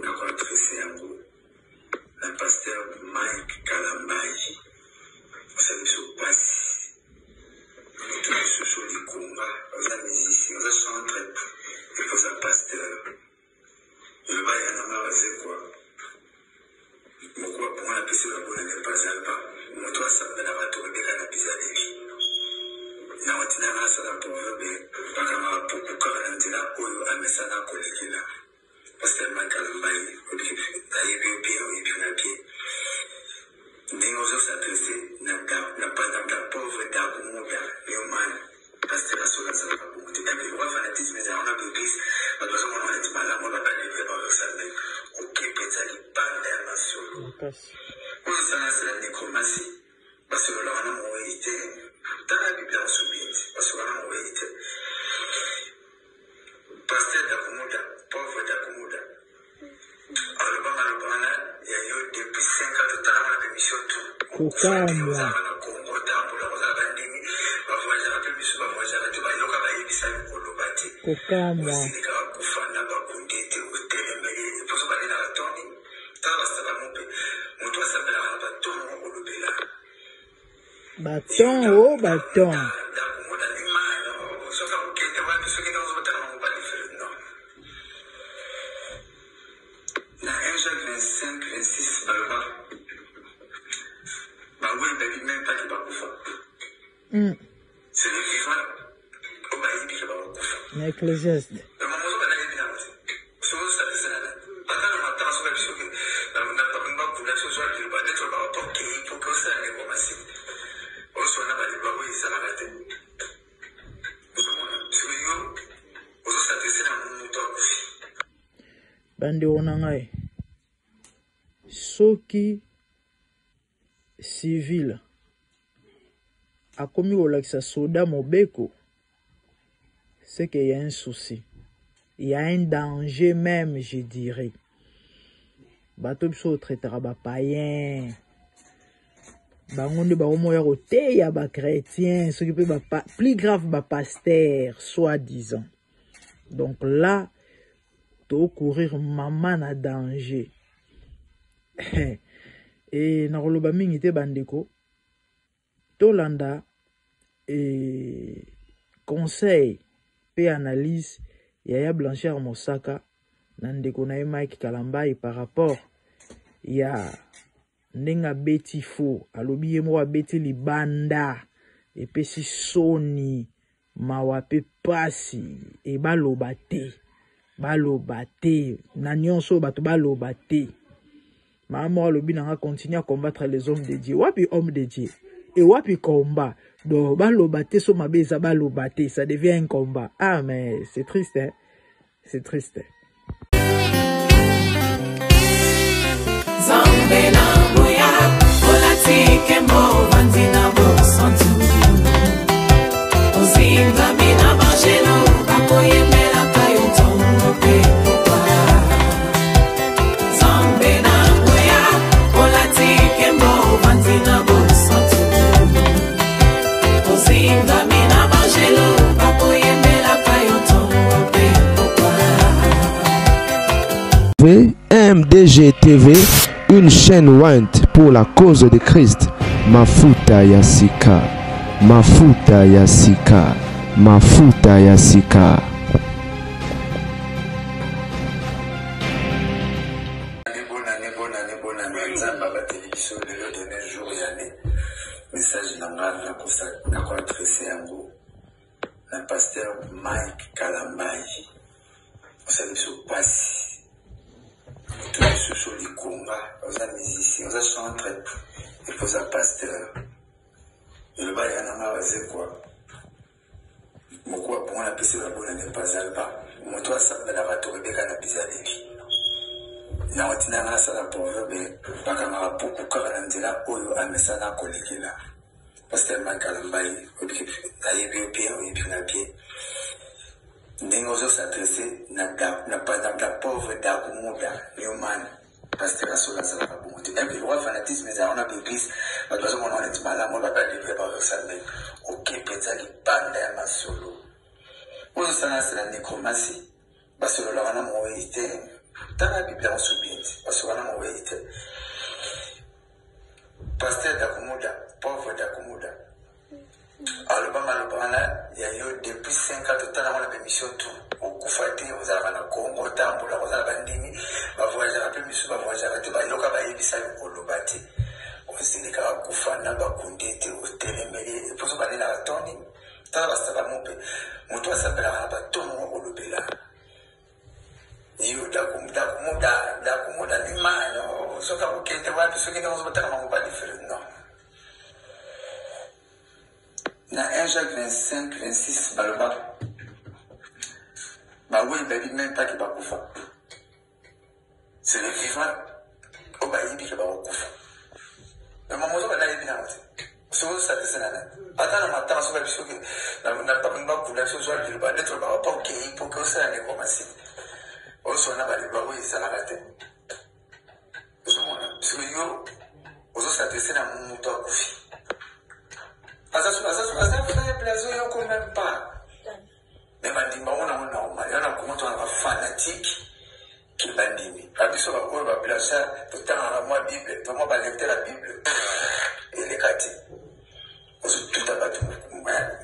nakona adressé yango na pasteur Mike Kalambayi osali so pasi tout ce sur les combats aux musiciens aux centre et aux pasteurs le bail en a c'est quoi pourquoi pour la piste la bonne n'est pas alba mon toi ça me la va tomber dans la pizzalie na watina na sala proverbe bakama pour karandira oyo amesana kolekela pasteur Mike Kalambayi aibe bien na bien Ndingo zo s'adresse na pas pauvre d'Akumuda, Léoman, pasteur à Sola Salababoudi. Et puis, le fanatisme, on a l'église, mais nous avons dit malade, on va pas livrer dans le salon. Ok, peut-être qu'il parle d'un masolo. Pour ça, c'est la nécromancie. Parce que là, on a moïté. Dans la Bible, on subit. Parce qu'on a moïté. Pasteur d'Akumuda, pauvre d'Akumuda. Il y a eu depuis 5 ans de temps de mission tout. Kukamwa. Bâton, oh bâton. C'est le vivant au bailli qui va au coup. L'Ecclésiaste. Bande onangai. Soki civil a commis au lac soda mobeko, c'est qu'il y a un souci. Il y a un danger même, je dirais. Bateau biso traitera ba païen. Bangonde ba omoya roté ya ba chrétien, ce qui peut ba plus grave ba pasteur soi-disant. Donc là, to courir maman na danger. Et na roloba mingi te bandeko. Tolanda et conseil et analyse Yaya Blanchard Mosaka nandeko na Mike Kalambayi par rapport ya ndenga beti fo alobi mo beti libanda et pesi soni mawape pasi e balobate na nyonso bato balobate maman alobi na continuer à combattre les hommes de Dieu wapi homme de Dieu et wapi combat donc balobate so mabeza balobate ça devient un combat. Ah mais c'est triste hein, c'est triste. MDG TV, une chaîne ointe pour la cause de Christ. Mafuta Yasika, Mafuta Yasika, Mafuta Yasika. Message na kwa adressé yango na pasteur Mike Kalambayi osali so pasi tout ce sur les combats aux musiciens aux centre et aux pasteurs le bail en a c'est quoi pourquoi pour la piste la bonne n'est pas alba mon toi ça me la va tomber dans la pizzalie na watina na sala proverbe bakama pour karandira oyo amesana kolekela pasteur Mike Kalambayi aibe bien na bien Ndingo zo s'adresse na pauvre d'Akumuda, Léoman, pasteur à Sola Salababoudi. Et puis, le fanatisme, on a l'église, mais nous avons dit malade, on va pas livrer dans le salon. Ok, peut-être qu'il parle d'un masolo. Pour ça, c'est la nécromancie. Parce que là, on a moïté, Dans la Bible, on subit. Parce qu'on a envoyé. Pasteur Dakumuda, pauvre Dakumuda. Alabama, il y a eu depuis 5 ans de temps dans la permission tout. Au Koufati, vous avez la Congo, Tamboula, vous avez Bandini, vous voyagez à Pémissu, vous voyagez à Tébaloka, vous avez ça, vous Kolobati. Vous avez dit que Koufana, Bakundé, au Télémélé, et pour ça, vous avez la Tony. Tant que ça va monter, mon toit s'appelle la Baton, au Lobela. You Dakumuda, l'image, ce que vous quittez, ce qui nous ont pas différent, non. Dans 1 Jacques 25, 26, Baloba, oui, il ne dit même pas qu'il va couper. C'est le vivant, au baïbi qui va couper. Le moment où on a bien dit, c'est où ça descend là. Attends, matin, on va dire que n'a pas une banque pour la chose, il va être pas ok pour que ça ne commence. On s'en a pas les barreaux, ça l'a raté. Parce que yo, aux autres, ça descend à mon mouton à couper. Asa faible, asa yoko même pas. Mais bandima on normal, on a comment on va fanatique qui bandimi. Abiso va quoi va placer tout temps à moi Bible, tout moi va lecter la Bible et les quartiers. Tout à battu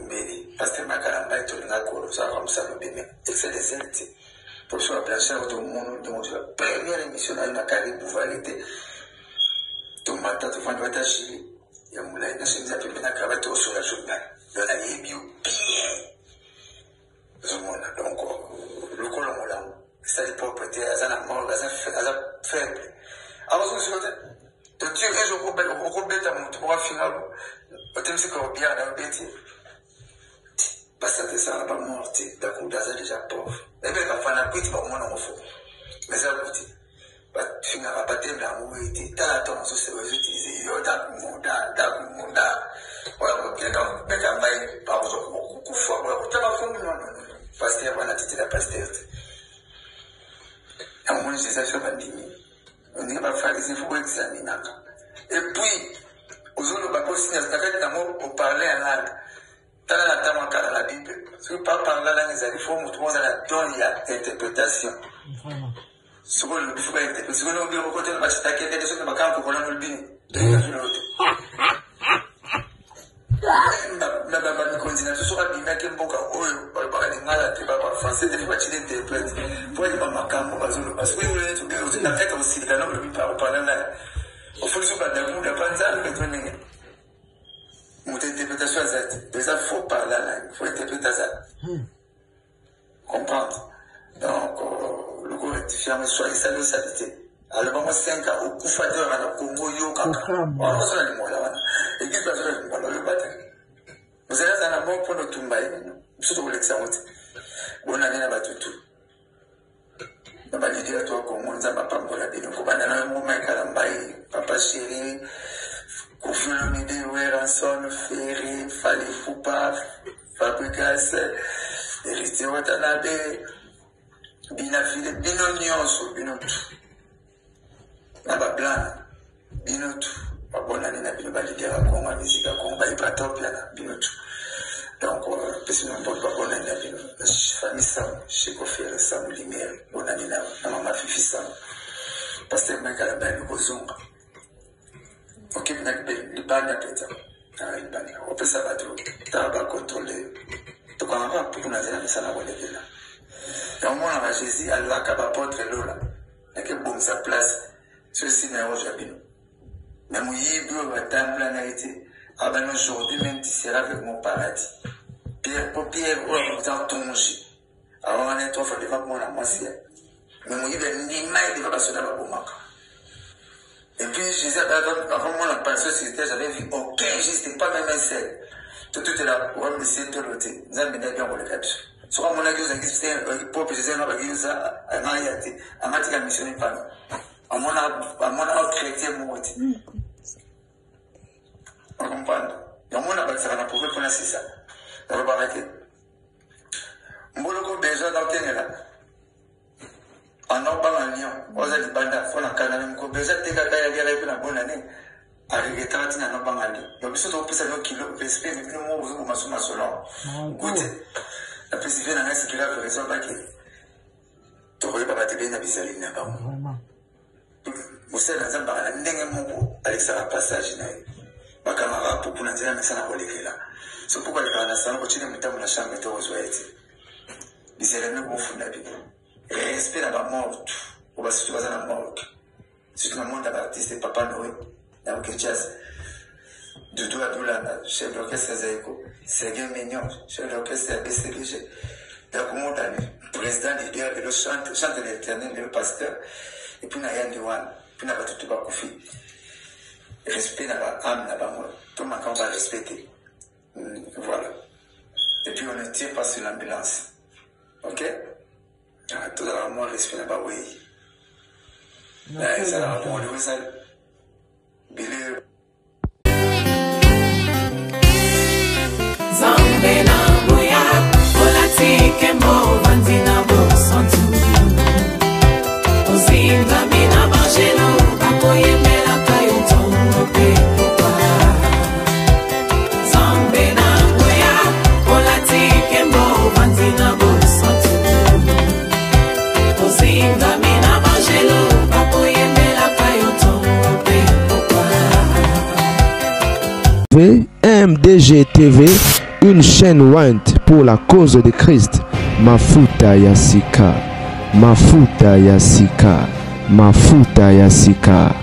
mais pasteur Makaramba et tout le monde ça comme ça le bien. C'est des entités. Pour ça la placer tout le monde donc la première émission à la Caribou validée. Tout matin tout fin doit être il y a moulin de ces appels de la cravate sur la journée. Il y a des bio bien. Donc, le colon moulin, c'est des propriétés, à la mort, à la faible. Alors, je te dis, je vous bête à mon droit final. Au thème, c'est qu'on bien dans le bêtise. Parce que ça n'a pas morti, d'accord, c'est déjà pauvre. Et bien, quand on a pris, on a fait. Mais ça vous dit. Finira pas de la mouille, t'as la tendance à utiliser, yo, d'akumunda, voilà, bien dans le bail, par exemple, beaucoup de fois, voilà, t'as la femme, non, pasteur, voilà, tu la pasteur. À mon c'est ça, je vais dire, on n'est pas faire des infos examiner. Et puis, aux autres, bah, aussi, il y a quelqu'un d'amour pour parler en langue. T'as la tama dans la Bible. Si vous parlez en langue, il faut montrer la donne l'interprétation. Ce qu'on ne peut pas être, ce qu'on ne peut pas côté de la chita, des choses de ma camp pour le bien. La continue, ce sera bien qu'un bon cas, par les malades, par français, des fois, tu l'interprètes. Pour être ma camp, parce que vous voulez tout bien, vous avez aussi le canon, le par parler là. Au fond, ce n'est pas d'amour, le panza, le premier. Mon interprétation à ça, déjà, il faut parler là, il faut interpréter ça. Comprendre. Donc, le go rectifiant, mais soyez salués, salutés. Alors, moi, 5 ans, au Koufadeur, à la Congo, yo, kaka. On a besoin de moi là. Et qui va jouer moi là, le battre. Vous allez dans la mort pour le Tumbaï, surtout pour l'examen. Bonne année, là-bas, tout. On va dire à toi, comment on a pas pour la vie. Donc, on va dans le moment, Kalambaï, Papa Chéri, Koufulomide, Ranson, Ferry, Fali Foupa, Fabrikas, Hérité Watanabe, Binafide, Binonionso, Binotu. Naba Blanc, Binotu. Bonne année, Nabino Balidera, Congo, musique à Congo, Balipatop, Binotu. Donc, parce que nous ne pas bonne année, Nabino. Famille Sam, chez Kofier, Sam Lumière, bonne année, Maman Fifi Sam. Parce que mec à la belle, le Zonga. Ok, le ban à Péta. On peut savoir tout. T'as pas contrôlé. Donc, on va pour nous dire, mais ça n'a pas été là. Et au moins, on a Jésus, Allah, qui va porter l'eau là. Et que bon, sa place, ceci n'est pas Jabino. Mais mon yébreu va t'embler en été. Ah ben aujourd'hui, même tu seras avec mon paradis. Pierre, pour Pierre, on va t'en tonger. Alors, on est trop fort devant moi, la moitié. Mais mon yébreu, ni maille, il va passer dans la bomaka. Et puis, Jésus, avant moi, la pensée sur j'avais vu aucun Jésus, c'était pas même un seul. Tout est là, ouais, mais c'est tout l'autre. Nous avons bien pour le cap. Soit mon avis, c'est un peuple, c'est un avis, à Mariate, à Matika Mission, pas. À mon avis, chrétien, mon mot. On comprend. Et à mon avis, ça va prouver pour la ça. Ça va pas arrêter. Mbolo déjà dans le là. En Orban en Lyon, on a dit Banda, on a canal, on a déjà été à la bonne année. Avec les 30 ans, on a dit. Donc, si on peut savoir qu'il y a un respect, mais nous, on va se mettre là. Goûtez. La présidente a dit qu'il a fait raison. Tu ne peux pas te dire na bizali na bango musala nzamba na ndenge moko alexara passage na ye bakanga pupu na nzela mesana kolekela so pourquoi le na sana ko chine mutamu na chambre to ozwaiti bizali na kufunda bi respect na ba mort ou ba surtout na mort surtout na monde d'artiste Papa Noé na Kinshasa Doudou Adoula chef d'orchestre Zaiko Sergei Mignon chef d'orchestre BCBG Dakumotani président de l'IDR de chante de l'éternel le pasteur et puis na Yandi Wan puis na batutu bakufi respect na ba âme na bango tout ma on va respecter voilà et puis on ne tire pas sur l'ambulance ok tout à l'heure respect na ba oui ça la moi le ça bile Zambena boya olatike mo vandina bo santu ozinga mina bangelo bakoyemela kayo tongo pe kwa Zambena boya olatike mo vandina bo santu ozinga mina bangelo bakoyemela kayo tongo pe kwa MDG TV, une chaîne Went pour la cause de Christ. Mafuta Yasika, Mafuta Yasika, Mafuta Yasika.